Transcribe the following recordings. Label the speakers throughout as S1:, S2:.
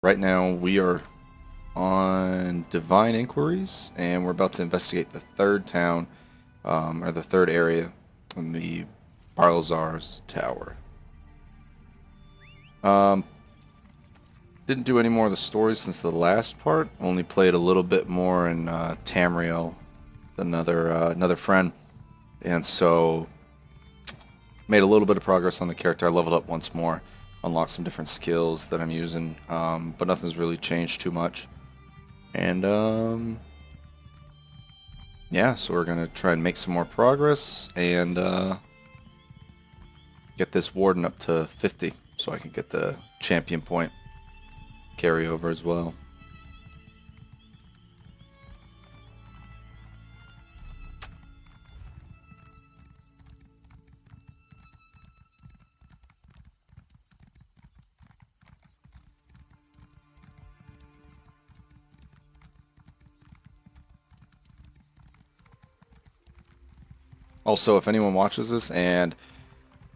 S1: Right now we are on Divine Inquiries, and we're about to investigate the third town, or the third area in the Barlazar's Tower. Um, didn't do any more of the story since the last part. Only played a little bit more in Tamriel, another friend, and so made a little bit of progress on the character. I leveled up once more, unlocked some different skills that I'm using, but nothing's really changed too much. And yeah, so we're gonna try and make some more progress and get this Warden up to 50 so I can get the champion point carryover as well. Also, if anyone watches this and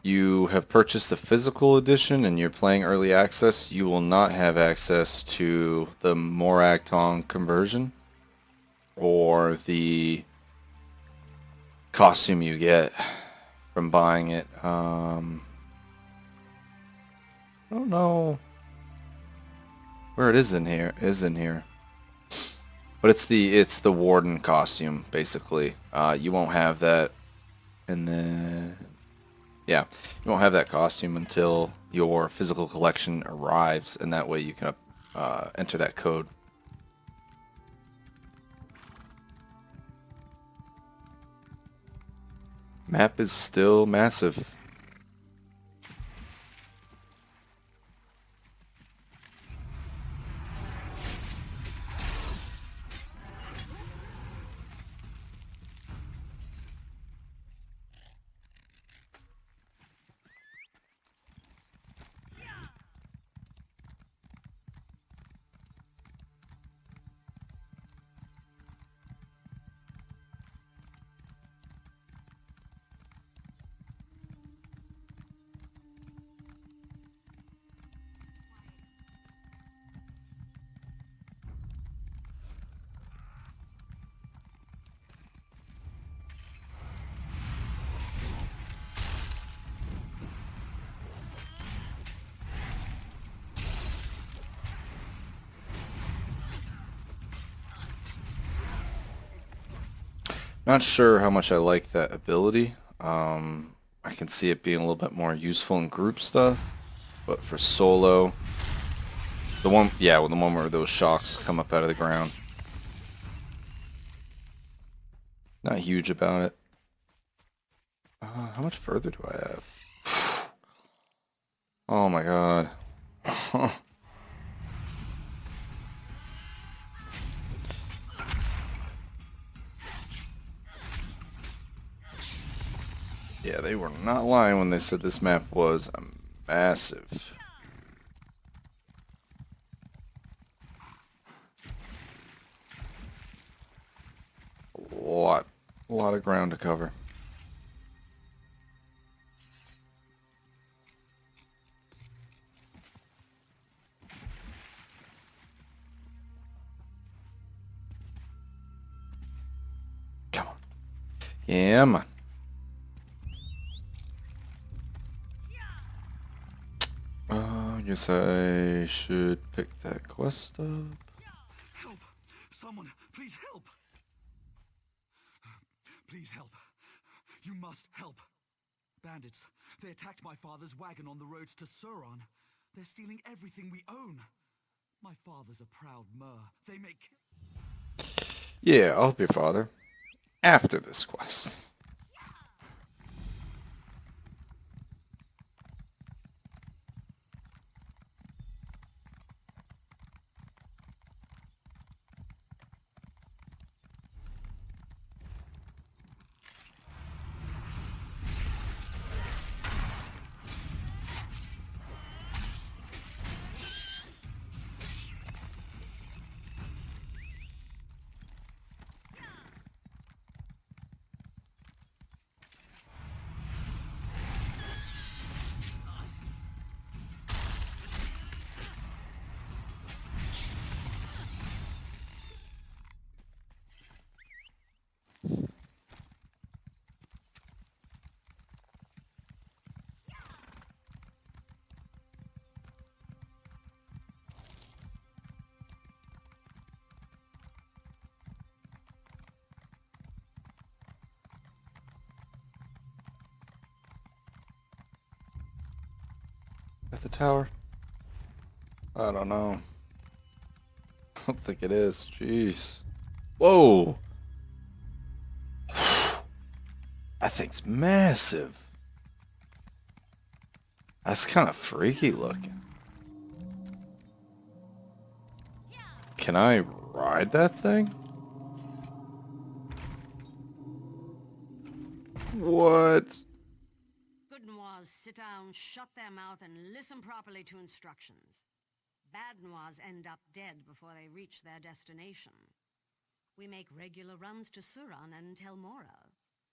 S1: you have purchased the physical edition and you're playing early access, you will not have access to the Morag conversion or the costume you get from buying it. I don't know where it is in here. But it's the Warden costume basically. You won't have that, and then yeah, you won't have that costume until your physical collection arrives, and that way you can enter that code. Map is still massive. Not sure how much I like that ability. I can see it being a little bit more useful in group stuff, but for solo, the one where those shocks come up out of the ground, not huge about it. How much further do I have? Oh my god. Yeah, they were not lying when they said this map was massive. A lot of ground to cover. Come on. Yeah, man. I guess I should pick that quest up.
S2: Help! Someone, please help! Please help. You must help. Bandits, they attacked my father's wagon on the roads to Suran. They're stealing everything we own. My father's a proud Mer. They make...
S1: Yeah, I'll help your father. After this quest. the tower? I don't know. I don't think it is. Jeez. Whoa! That thing's massive. That's kind of freaky looking. Can I ride that thing? What?
S3: Good noirs sit down, shut their mouth, and listen properly to instructions. Bad noirs end up dead before they reach their destination. We make regular runs to Suran and Telmora.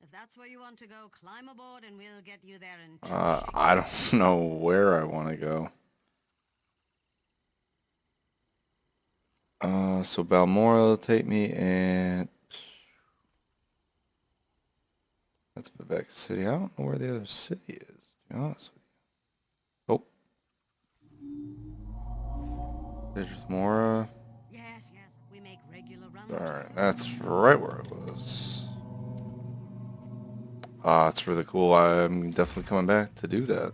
S3: If that's where you want to go, climb aboard and we'll get you there in 2 seconds.
S1: I don't know where I want to go. So Balmora will take me, and that's Vivek City. I don't know where the other city is, to be honest with you. There's Mora.
S3: Yes, we make regular runs
S1: Alright,
S3: to Suran.
S1: that's right where it was. It's really cool. I'm definitely coming back to do that.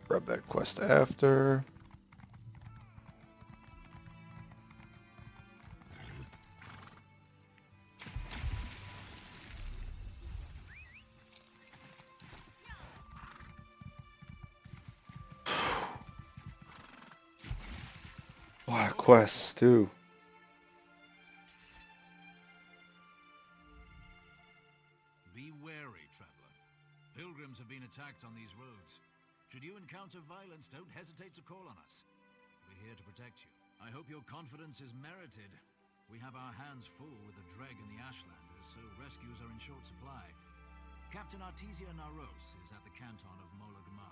S1: Grab that quest after. What a quest, too.
S4: Be wary, traveler. Pilgrims have been attacked on these roads. Should you encounter violence, don't hesitate to call on us. We're here to protect you. I hope your confidence is merited. We have our hands full with the Dreg and the Ashlanders, so rescues are in short supply. Captain Artesia Naros is at the canton of Molagmar.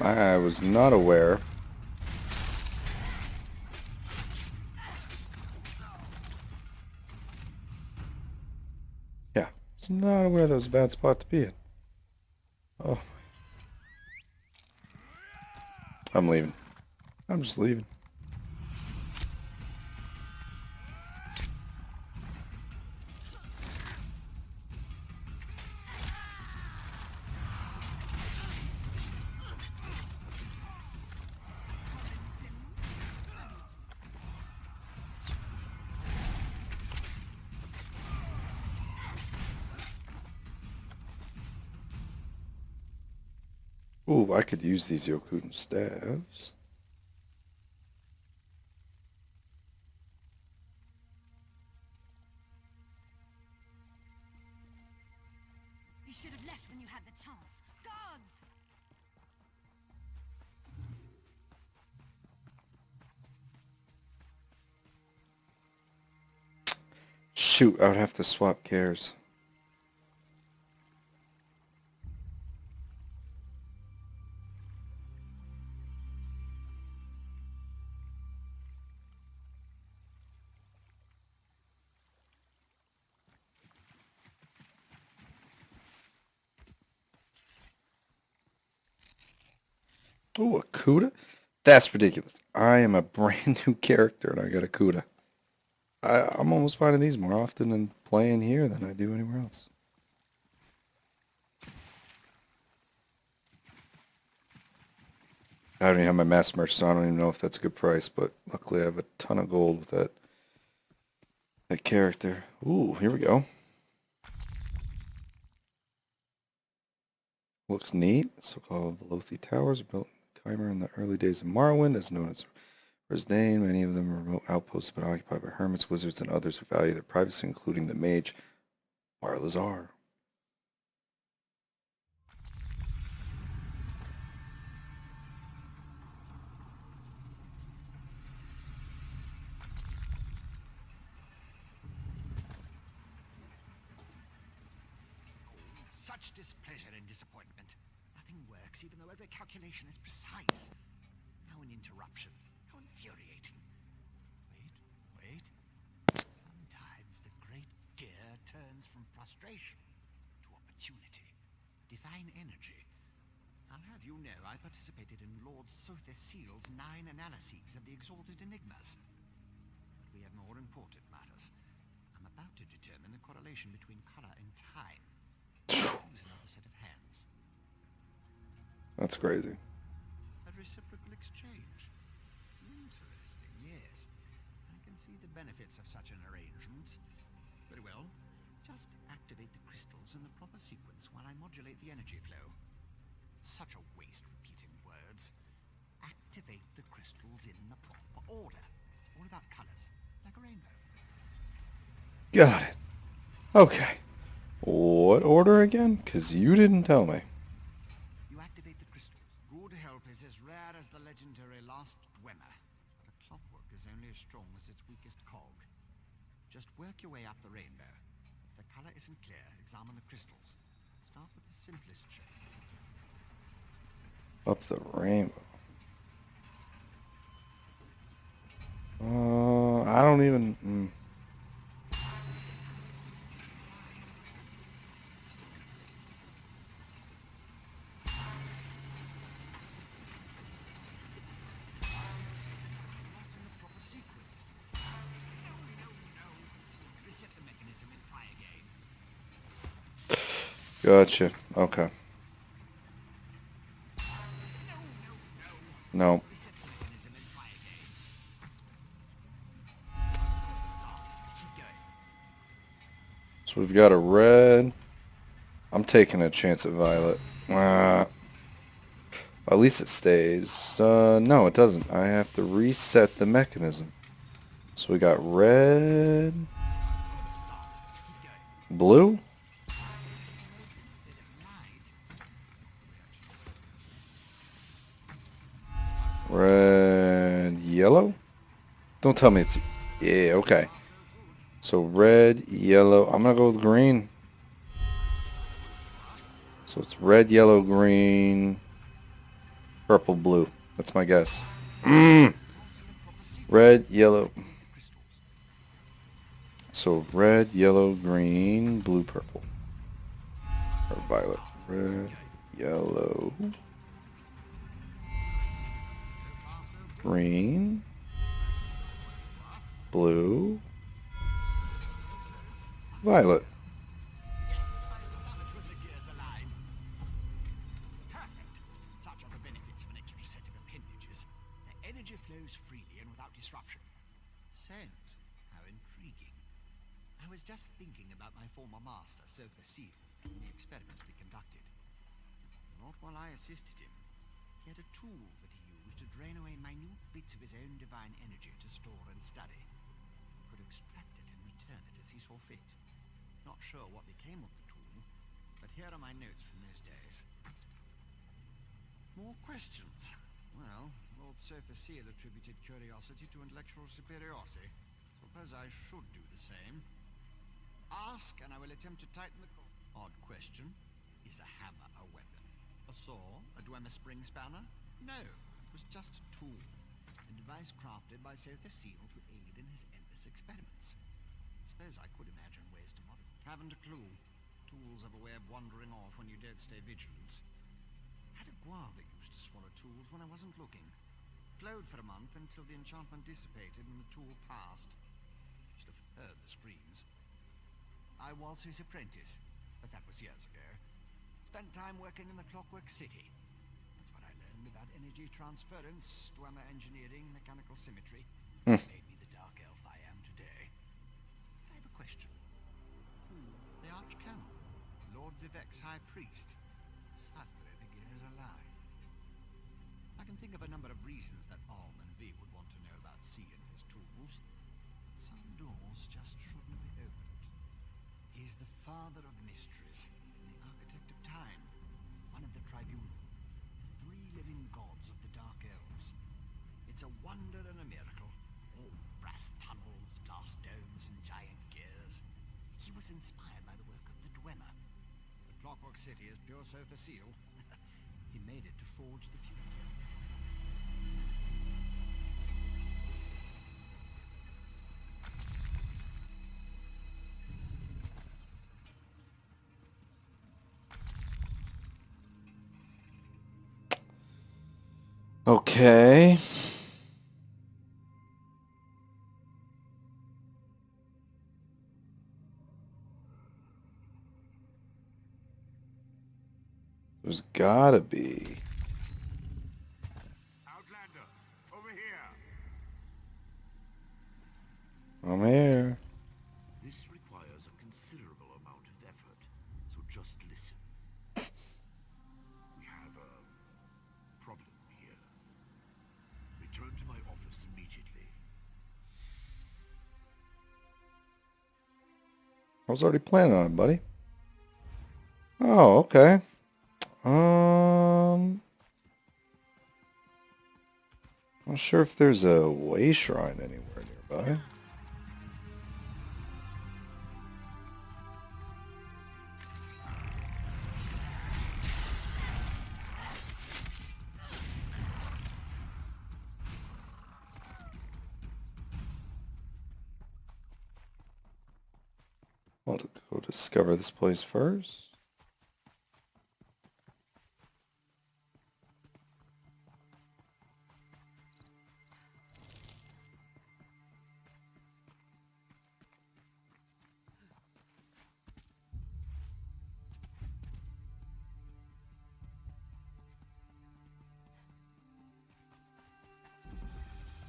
S1: I was not aware. Yeah, was not aware that was a bad spot to be in. Oh. I'm leaving. I'm just leaving. Ooh, I could use these Yokuten staves.
S3: You should have left when you had the chance. Guards!
S1: Shoot, I would have to swap cares. Ooh, a Cuda? That's ridiculous. I am a brand new character and I got a Cuda. I'm almost finding these more often and playing here than I do anywhere else. I don't even have my mass merch, so I don't even know if that's a good price, but luckily I have a ton of gold with that character. Ooh, here we go. Looks neat. So-called Velothi Towers are built in Khmer in the early days of Morrowind, as known as For his name, many of them are remote outposts have been occupied by hermits, wizards, and others who value their privacy, including the mage, Barlazar.
S2: Such displeasure and disappointment. Nothing works, even though every calculation is precise. Now an interruption. How infuriating. Wait. Sometimes the great gear turns from frustration to opportunity. Divine energy. I'll have you know I participated in Lord Sotherseal's 9 analyses of the exalted enigmas. But we have more important matters. I'm about to determine the correlation between color and time. Use another set of hands.
S1: That's crazy.
S2: A reciprocal exchange. Interesting, yes. I can see the benefits of such an arrangement. Very well. Just activate the crystals in the proper sequence while I modulate the energy flow. Such a waste repeating words. Activate the crystals in the proper order. It's all about colors, like a rainbow.
S1: Got it. Okay. What order again? Because you didn't tell me.
S2: You activate the crystals. Good help is as rare as the legendary Last Dwemer. But a clockwork is only as strong as its weakest cog. Just work your way up the rainbow. If the color isn't clear, examine the crystals. Start with the simplest shade.
S1: Up the rainbow. I don't even... Gotcha. Okay. No. So we've got a red. I'm taking a chance at violet. At least it stays. No, it doesn't. I have to reset the mechanism. So we got red. Blue? Red, yellow? Don't tell me it's... Yeah, okay. So red, yellow. I'm going to go with green. So it's red, yellow, green, purple, blue. That's my guess. Red, yellow. So red, yellow, green, blue, purple. Or violet. Red, yellow, green, blue, violet.
S2: Perfect. Such are the benefits of an extra set of appendages. The energy flows freely and without disruption. Scent. How intriguing. I was just thinking about my former master, Sotherseal, and the experiments we conducted. Not while I assisted him. He had a tool that he used to drain away minute bits of his own divine energy to store and study. He could extract it and return it as he saw fit. Not sure what became of the tool, but here are my notes from those days. More questions? Well, Lord Sotherseal attributed curiosity to intellectual superiority. Suppose I should do the same. Ask, and I will attempt to tighten the cord. Odd question. Is a hammer a weapon? A saw? A Dwemer spring spanner? No, it was just a tool. A device crafted by Sotherseal to aid in his endless experiments. Suppose I could imagine ways to modify. Haven't a clue. Tools have a way of wandering off when you don't stay vigilant. Had a guar that used to swallow tools when I wasn't looking. Glowed for a month until the enchantment dissipated and the tool passed. Should have heard the screams. I was his apprentice, but that was years ago. Spent time working in the Clockwork City. That's what I learned about energy transference, Dwemer engineering, mechanical symmetry. Made me the dark elf I am today. I have a question. The Archcanon, Lord Vivek's High Priest. Suddenly the gears align. I
S5: can think of a number of reasons that Alm and V would want to know about C and his tools. Some doors just shouldn't be opened. He's the father of mysteries, the architect of time, one of the tribunal, the three living gods of the Dark Elves. It's a wonder and a miracle. All brass tunnels, glass domes, and giant gears. He was inspired by the work of the Dwemer. The Clockwork City is pure so facile. He made it to forge the future.
S1: Okay. There's gotta be.
S5: Outlander, over here.
S1: I'm here.
S6: This requires a considerable amount of effort, so just listen. We have a problem here. Return to my office immediately.
S1: I was already planning on it, buddy. Oh, okay. Not sure if there's a way shrine anywhere nearby. I'll go discover this place first.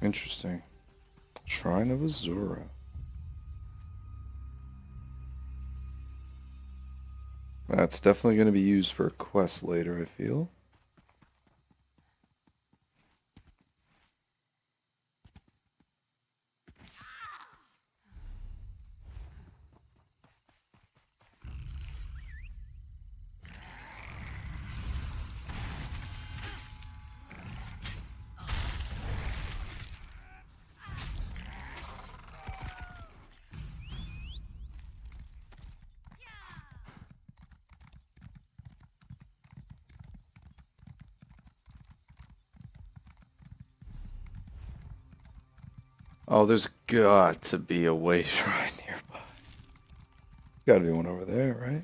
S1: Interesting. Shrine of Azura. That's definitely going to be used for a quest later, I feel. Oh, there's got to be a way shrine nearby. Gotta be one over there, right?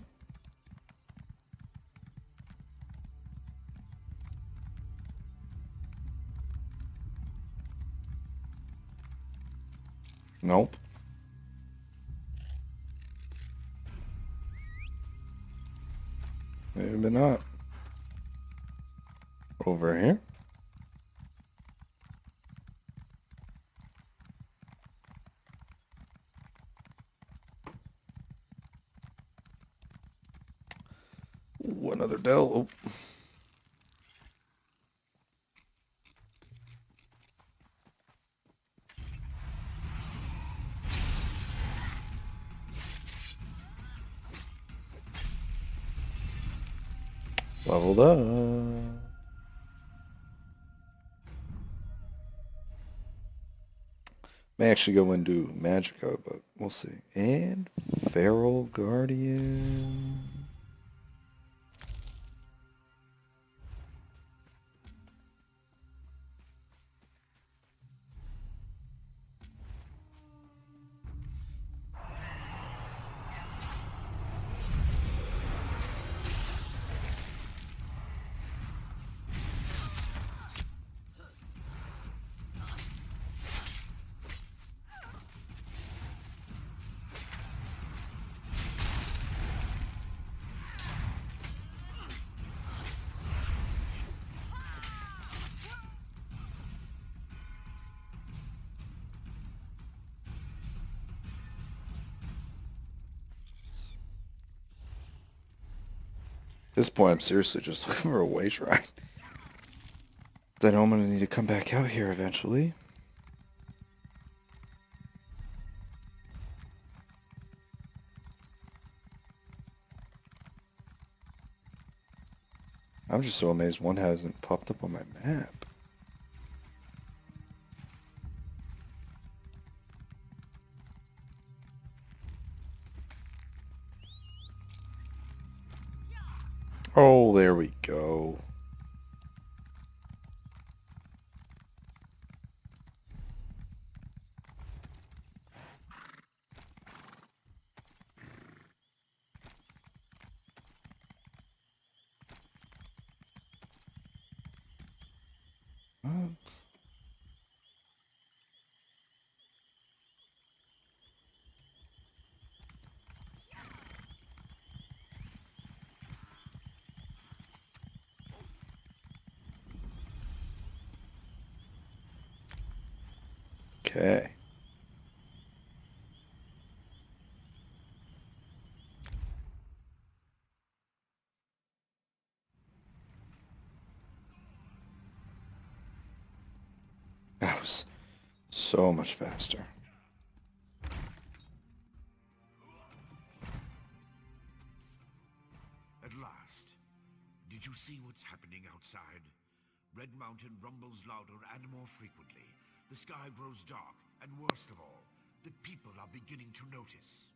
S1: Nope. Maybe not. Over here? Ooh, another Dell. Oh. Leveled up. May actually go and do Magica, but we'll see. And Feral Guardian. At this point, I'm seriously just looking for a way shrine. I know I'm gonna need to come back out here eventually. I'm just so amazed one hasn't popped up on my map. Oh, there we go. What? Okay. That was so much faster.
S6: At last. Did you see what's happening outside? Red Mountain rumbles louder and more frequently. The sky grows dark, and worst of all, the people are beginning to notice.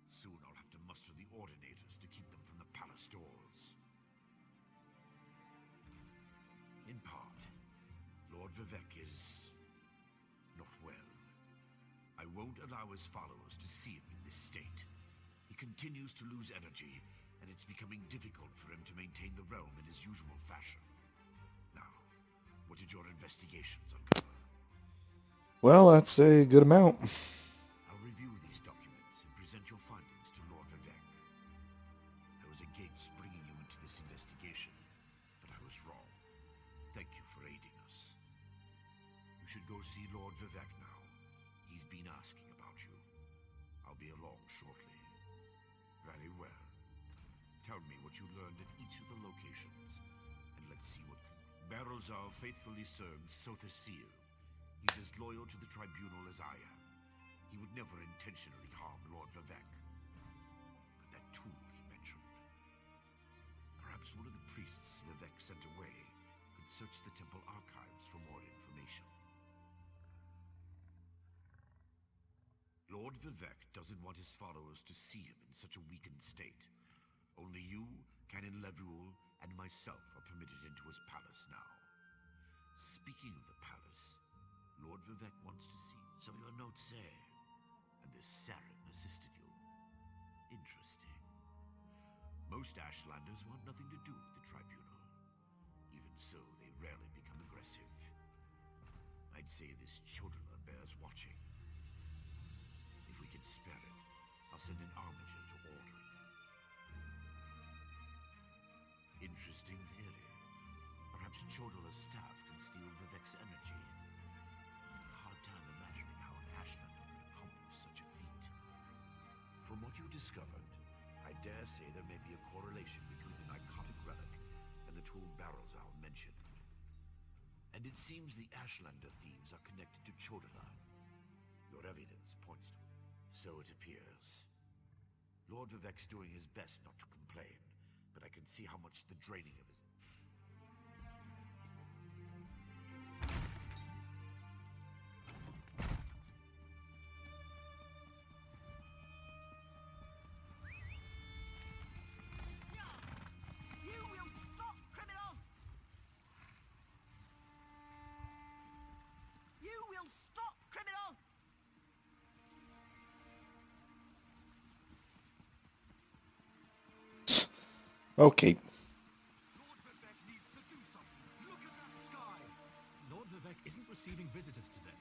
S6: Soon I'll have to muster the Ordinators to keep them from the palace doors. In part, Lord Vivek is not well. I won't allow his followers to see him in this state. He continues to lose energy, and it's becoming difficult for him to maintain the realm in his usual fashion. Now, what did your investigations uncover?
S1: Well, that's a good amount.
S6: I'll review these documents and present your findings to Lord Vivek. I was against bringing you into this investigation, but I was wrong. Thank you for aiding us. You should go see Lord Vivek now. He's been asking about you. I'll be along shortly. Very well. Tell me what you learned at each of the locations, and let's see what... Barrelzal faithfully served Sotha Seal. He's as loyal to the tribunal as I am. He would never intentionally harm Lord Vivek. But that tool he mentioned... Perhaps one of the priests Vivek sent away could search the temple archives for more information. Lord Vivek doesn't want his followers to see him in such a weakened state. Only you, Canon Levuel, and myself are permitted into his palace now. Speaking of the palace, Lord Vivek wants to see... So your notes say. And this Saren assisted you. Interesting. Most Ashlanders want nothing to do with the tribunal. Even so, they rarely become aggressive. I'd say this Chodala bears watching. If we can spare it, I'll send an armiger to order it. Interesting theory. Perhaps Chodala's staff can steal Vivek's energy. I have a hard time imagining how an Ashlander could accomplish such a feat. From what you discovered, I dare say there may be a correlation between the narcotic relic and the tool Barrelzal mentioned. And it seems the Ashlander thieves are connected to Chodala. Your evidence points to it. So it appears. Lord Vivek's doing his best not to complain, but I can see how much the draining of his...
S2: You will stop, criminal! You will stop, criminal!
S1: Okay.
S2: Lord Vivek needs to do something. Look at that sky!
S4: Lord Vivek isn't receiving visitors today.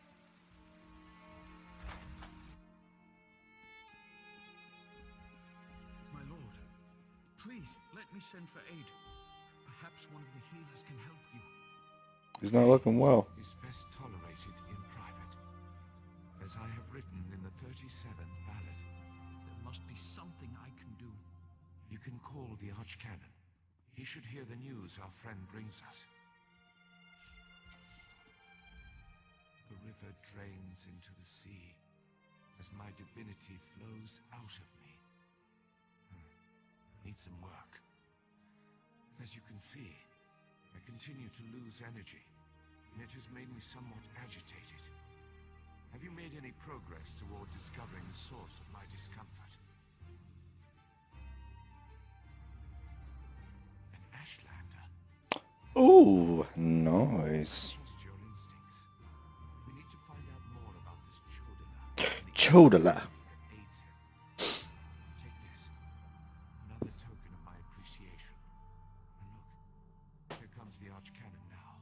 S2: My lord, please let me send for aid. Perhaps one of the healers can help you.
S1: He's not looking well.
S6: is best tolerated in private, as I have written in the 37th ballad.
S2: There must be something I can do.
S6: You can call the Archcanon. He should hear the news our friend brings us.
S7: river drains into the sea as my divinity flows out of me. Need some work. As you can see, I continue to lose energy, and it has made me somewhat agitated. Have you made any progress toward discovering the source of my discomfort? An Ashlander.
S1: Ooh, nice.
S7: Trust your instincts. We need to find out more about this Chodala.
S1: Chodala.
S7: That aids him. Take this. Another token of my appreciation. And look, here comes the Archcanon now.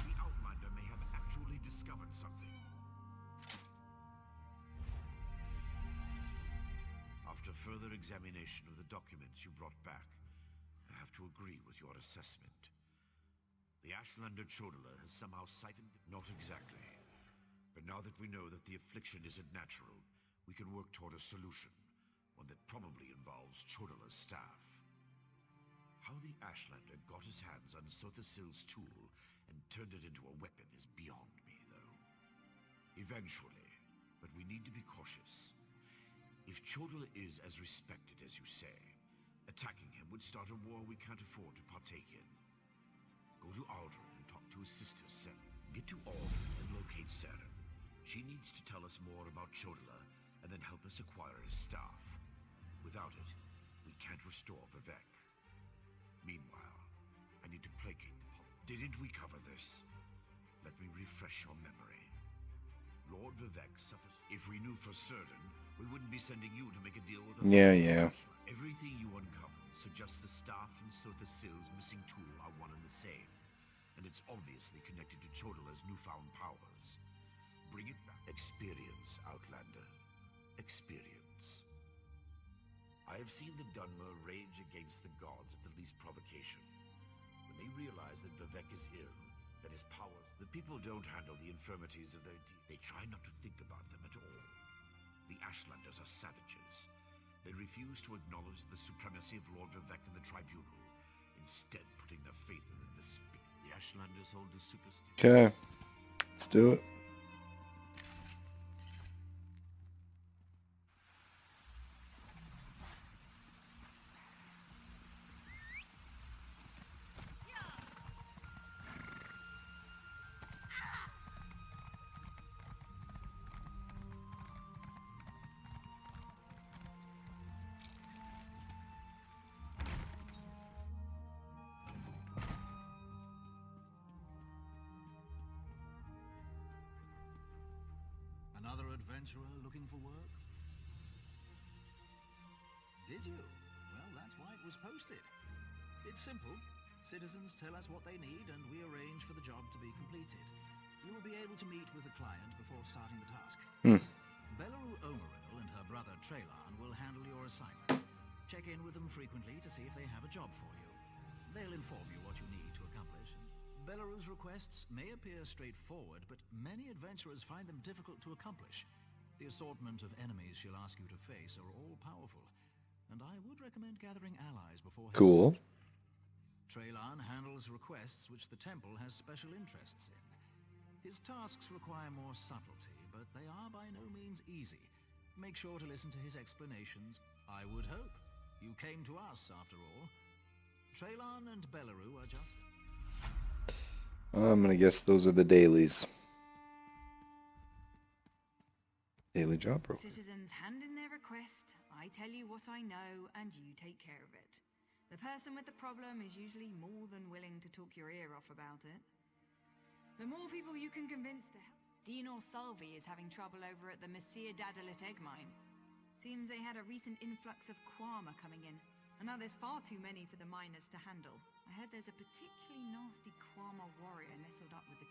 S6: The Outlander may have actually discovered something. After further examination of the documents you brought back, I have to agree with your assessment. The Ashlander Chodala has somehow siphoned... Not exactly. But now that we know that the affliction isn't natural, we can work toward a solution. One that probably involves Chodala's staff. How the Ashlander got his hands on Sothasil's tool and turned it into a weapon is beyond me, though. Eventually, but we need to be cautious. If Chodala is as respected as you say, attacking him would start a war we can't afford to partake in. Go to Aldrin and talk to his sister, Seren. Get to Aldrin and locate Seren. She needs to tell us more about Chodala and then help us acquire his staff. Without it, we can't restore Vivek. Meanwhile, I need to placate the Didn't we cover this? Let me refresh your memory. Lord Vivek suffers. If we knew for certain, we wouldn't be sending you to make a deal with a...
S1: Yeah.
S6: Everything you uncovered suggests the staff and Sothasil's missing tool are one and the same. And it's obviously connected to Chodala's newfound powers. Bring it back. Experience, Outlander. Experience. I have seen the Dunmer rage against the gods at the least provocation. When they realize that Vivek is ill, that his powers... The people don't handle the infirmities of their They try not to think about them at all. The Ashlanders are savages. They refuse to acknowledge the supremacy of Lord Vivek in the tribunal, instead putting their faith in the spirit. The Ashlanders hold a superstition.
S1: Okay. Let's do it.
S4: Another adventurer looking for work? Did you? Well, that's why it was posted. It's simple. Citizens tell us what they need and we arrange for the job to be completed. You will be able to meet with the client before starting the task. Belaru Omeril and her brother Traylan will handle your assignments. Check in with them frequently to see if they have a job for you. They'll inform you what you need to accomplish. Belaru's requests may appear straightforward, but many adventurers find them difficult to accomplish. The assortment of enemies she'll ask you to face are all powerful, and I would recommend gathering allies before...
S1: Cool.
S4: Traylan handles requests which the temple has special interests in. His tasks require more subtlety, but they are by no means easy. Make sure to listen to his explanations. I would hope. You came to us, after all. Traylan and Belaru are just...
S1: I'm gonna guess those are the dailies. Daily job role.
S8: Citizens hand in their request, I tell you what I know, and you take care of it. The person with the problem is usually more than willing to talk your ear off about it. The more people you can convince to help... Dinor Salvi is having trouble over at the Messiah Dadalit egg mine. Seems they had a recent influx of Kwama coming in, and now there's far too many for the miners to handle. I heard there's a particularly nasty Kwama warrior nestled up with the...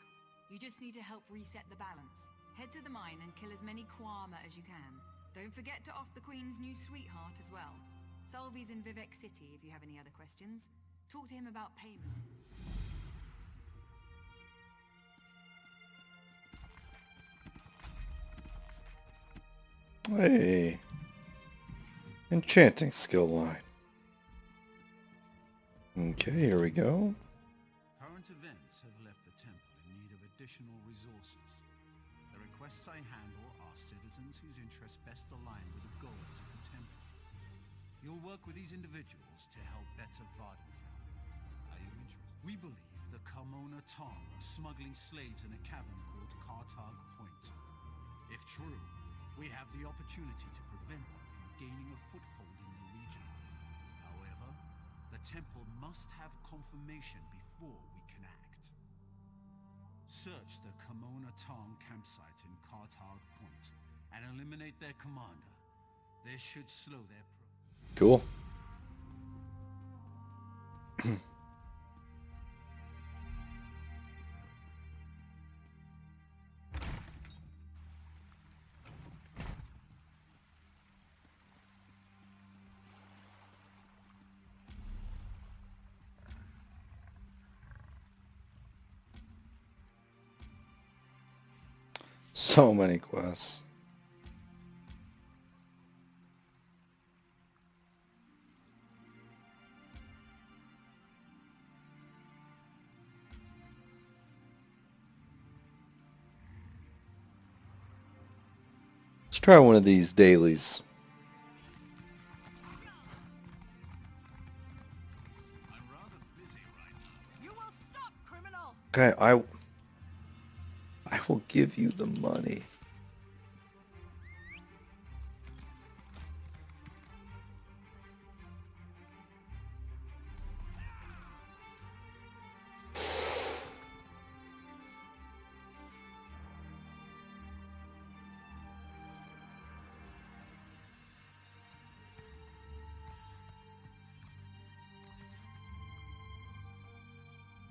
S8: You just need to help reset the balance. Head to the mine and kill as many Kwama as you can. Don't forget to off the Queen's new sweetheart as well. Salvi's in Vivek City if you have any other questions. Talk to him about payment.
S1: Hey. Enchanting skill line. Okay, here we go.
S5: Current events have left the temple in need of additional resources. The requests I handle are citizens whose interests best align with the goals of the temple. You'll work with these individuals to help better Warden. Are you interested? We believe the Carmona Tong are smuggling slaves in a cavern called Cartag Point. If true, we have the opportunity to prevent them from gaining a foothold in the region. However, the temple must have confirmation before we can act. Search the Carmona Tong campsite in Cartag Point and eliminate their commander. This should slow their progress.
S1: Cool. So many quests. Let's try one of these dailies.
S4: I'm rather busy right now.
S3: You will stop, criminal!
S1: Okay, I will give you the money.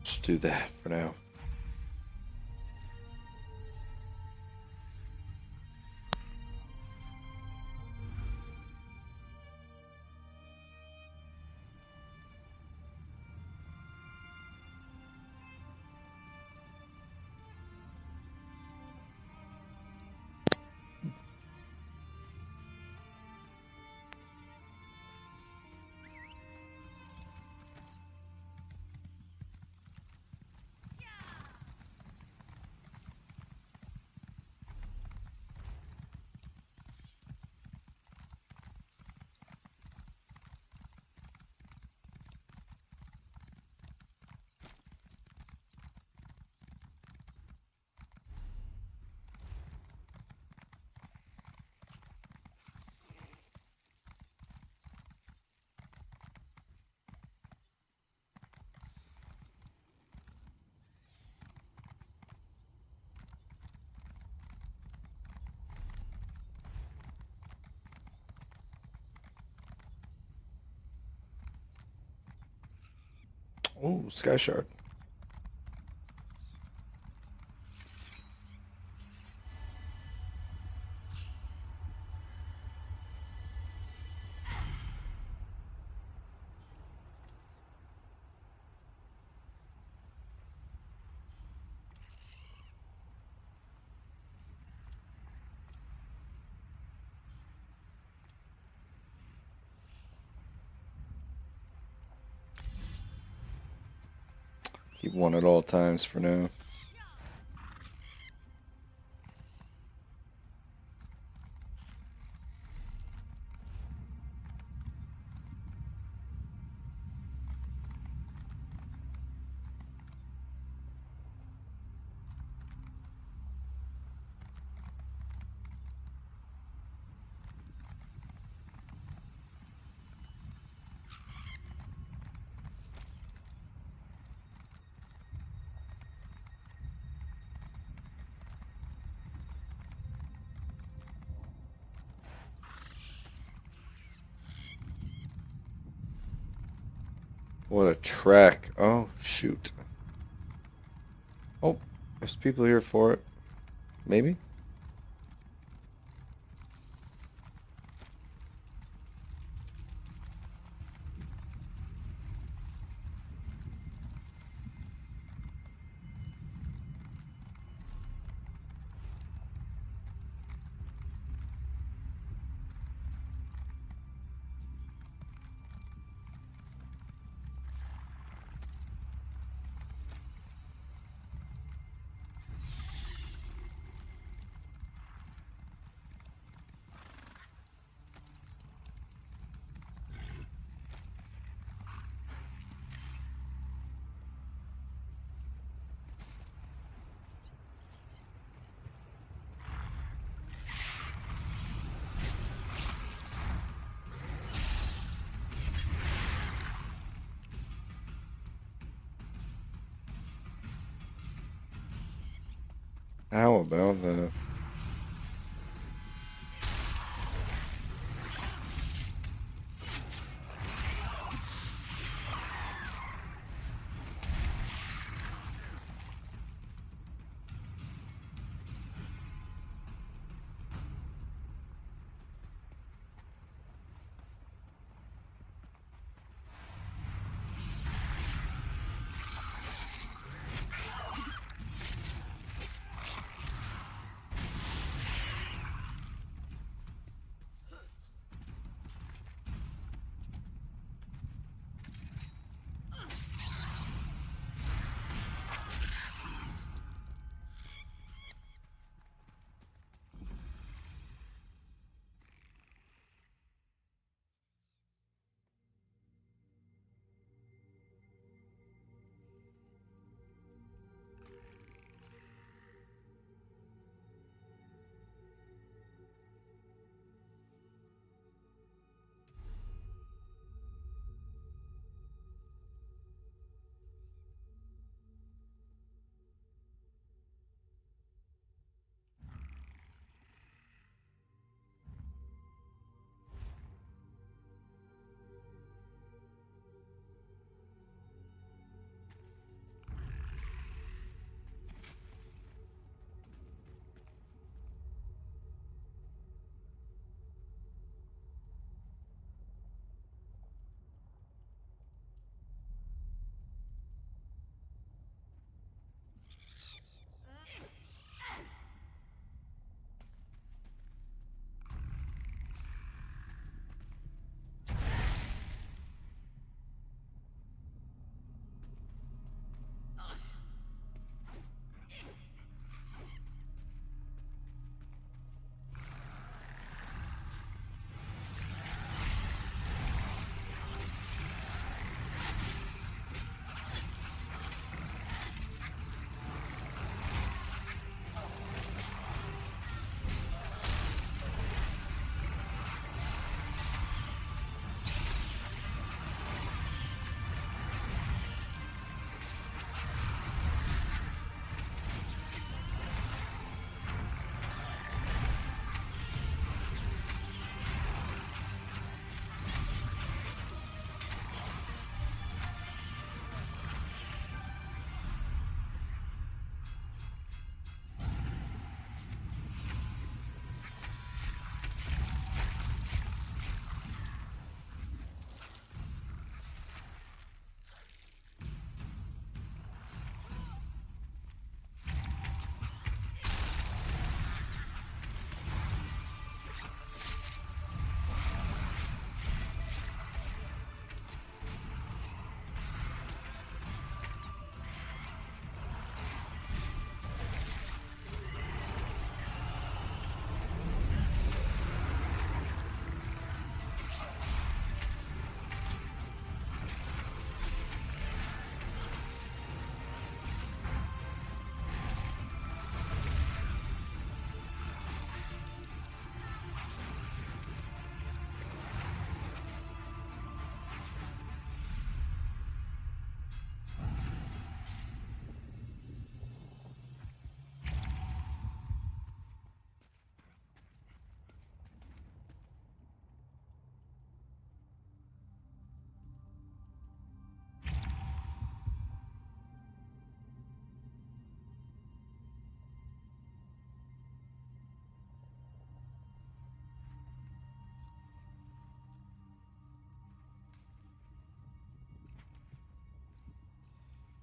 S1: Just do that for now. Oh, Sky Shard. Keep one at all times for now. What a track. Oh, shoot. Oh, there's people here for it. Maybe? How about that?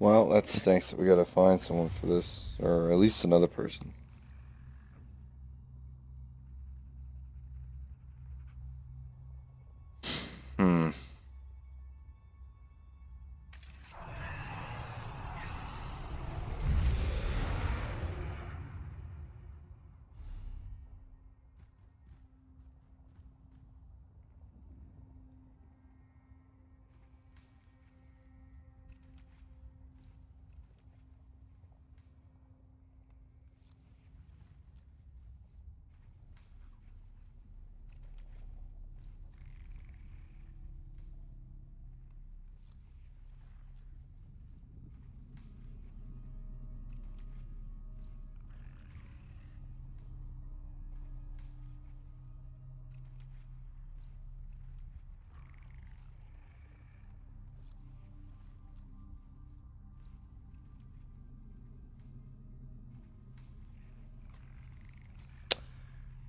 S1: Well, that stinks. We gotta find someone for this, or at least another person. Hmm.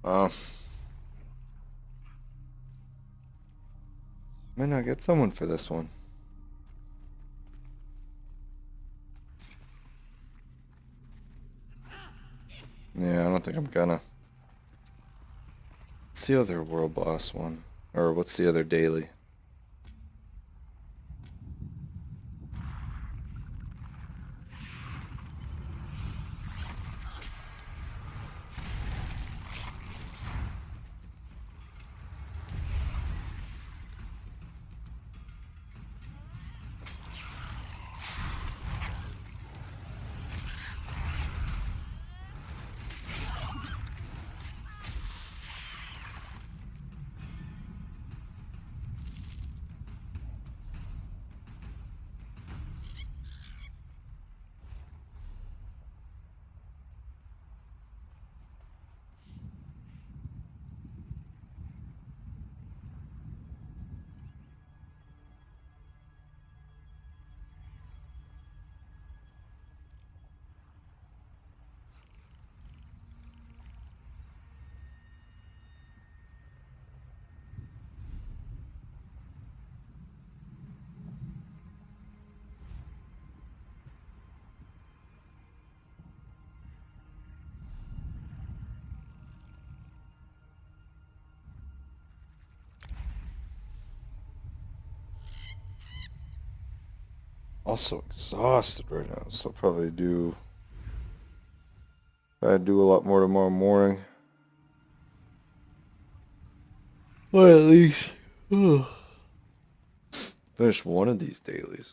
S1: Might not get someone for this one. Yeah, I don't think I'm gonna. What's the other world boss one? Or what's the other daily? Also exhausted right now, so I'll probably I do a lot more tomorrow morning. Well, at least finish one of these dailies.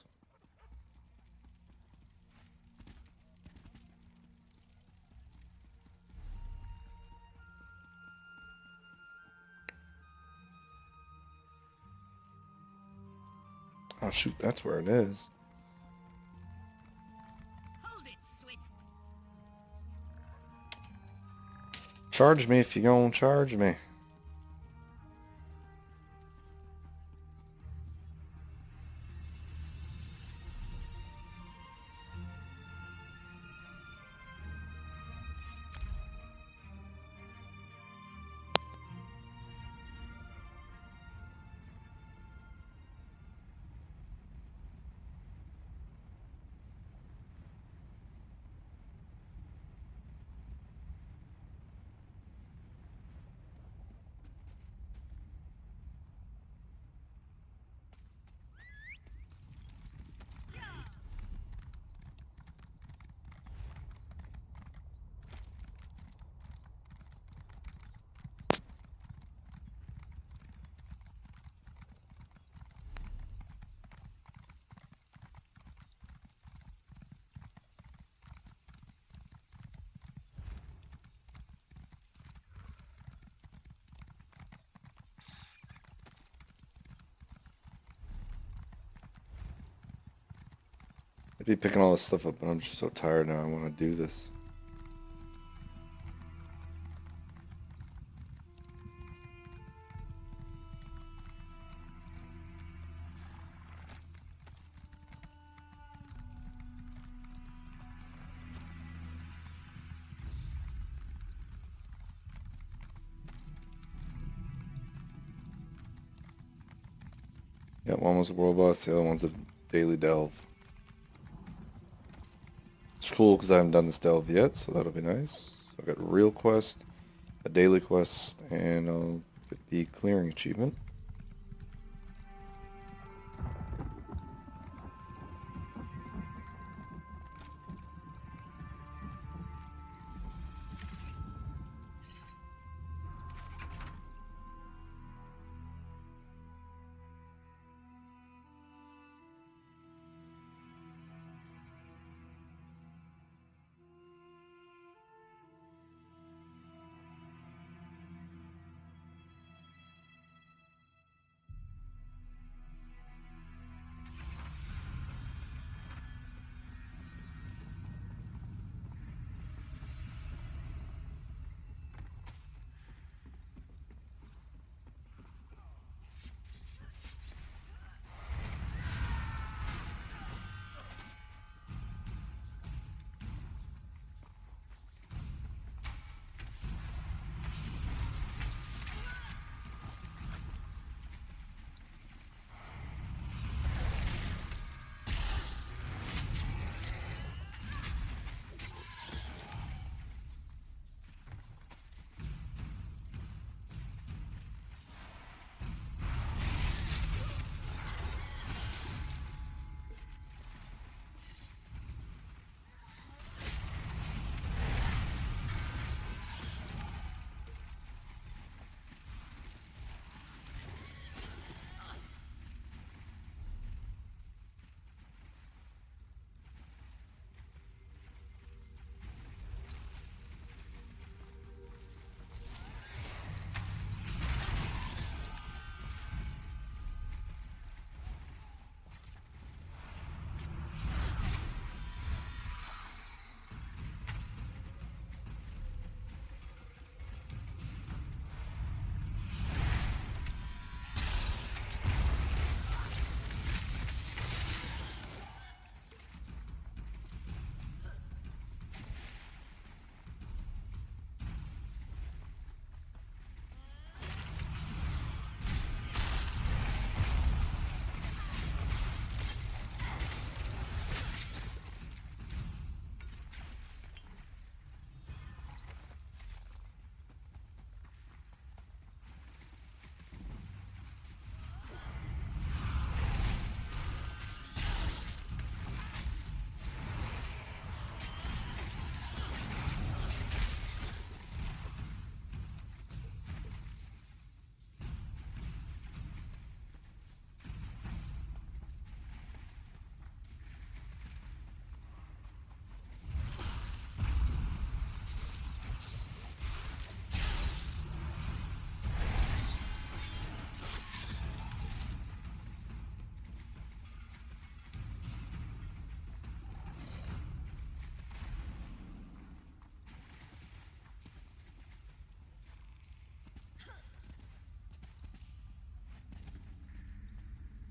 S1: Oh shoot, that's where it is.
S3: Hold it, Swit.
S1: Charge me if you gonna charge me. I'd be picking all this stuff up, but I'm just so tired now. I want to do this. Yeah, one was a world boss, the other one's a daily delve. It's cool because I haven't done this delve yet, so that'll be nice. I've got a real quest, a daily quest, and I'll get the clearing achievement.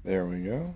S1: There we go.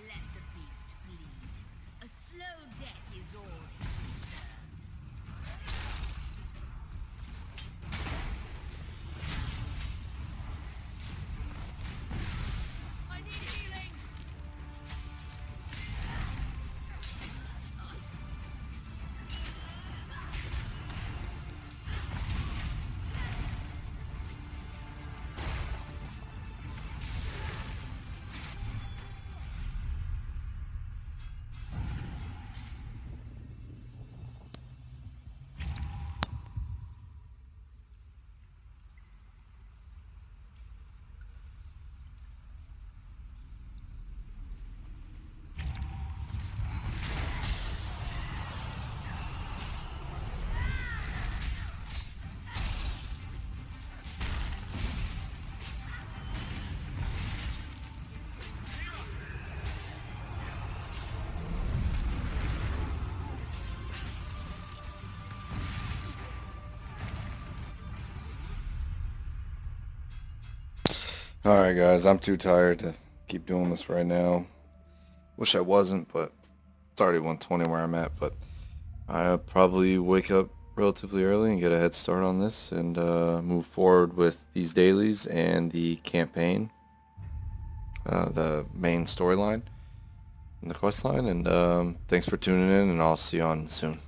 S9: Let the beast bleed. A slow death is all he deserves. I need healing!
S1: Alright guys, I'm too tired to keep doing this right now. Wish I wasn't, but it's already 1:20 where I'm at, but I'll probably wake up relatively early and get a head start on this and move forward with these dailies and the campaign, the main storyline and the quest line, and thanks for tuning in, and I'll see you on soon.